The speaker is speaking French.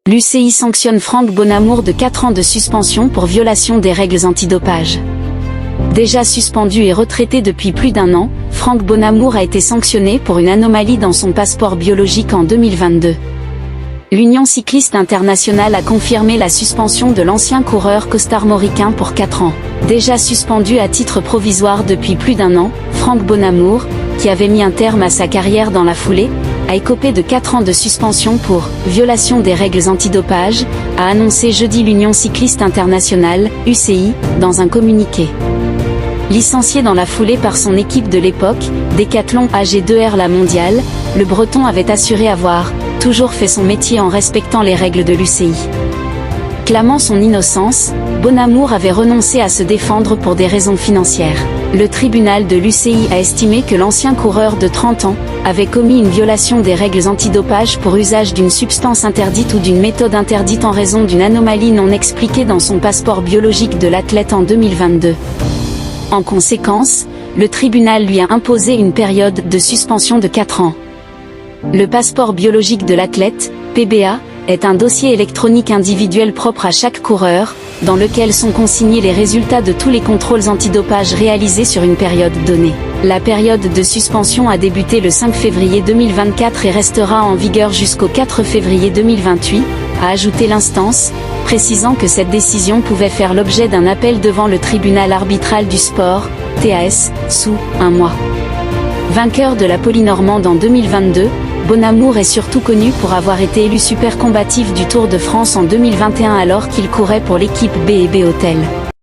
L'UCI sanctionne Franck Bonamour de 4 ans de suspension pour violation des règles antidopage. Déjà suspendu et retraité depuis plus d'1 an, Franck Bonamour a été sanctionné pour une anomalie dans son passeport biologique en 2022. L'Union cycliste internationale a confirmé la suspension de l'ancien coureur costarmoricain pour 4 ans. Déjà suspendu à titre provisoire depuis plus d'1 an, Franck Bonamour, qui avait mis un terme à sa carrière dans la foulée, a écopé de 4 ans de suspension pour « violation des règles antidopage », a annoncé jeudi l'Union cycliste internationale, UCI, dans un communiqué. Licencié dans la foulée par son équipe de l'époque, Decathlon AG2R La Mondiale, le Breton avait assuré avoir « toujours fait son métier en respectant les règles de l'UCI ». Clamant son innocence, Bonamour avait renoncé à se défendre pour des raisons financières. Le tribunal de l'UCI a estimé que l'ancien coureur de 30 ans avait commis une violation des règles antidopage pour usage d'une substance interdite ou d'une méthode interdite en raison d'une anomalie non expliquée dans son passeport biologique de l'athlète en 2022. En conséquence, le tribunal lui a imposé une période de suspension de 4 ans. Le passeport biologique de l'athlète, PBA, est un dossier électronique individuel propre à chaque coureur, dans lequel sont consignés les résultats de tous les contrôles antidopage réalisés sur une période donnée. La période de suspension a débuté le 5 février 2024 et restera en vigueur jusqu'au 4 février 2028, a ajouté l'instance, précisant que cette décision pouvait faire l'objet d'un appel devant le tribunal arbitral du sport, TAS, sous 1 mois. Vainqueur de la Polynormande en 2022, Bonamour est surtout connu pour avoir été élu super combatif du Tour de France en 2021 alors qu'il courait pour l'équipe B&B Hôtel.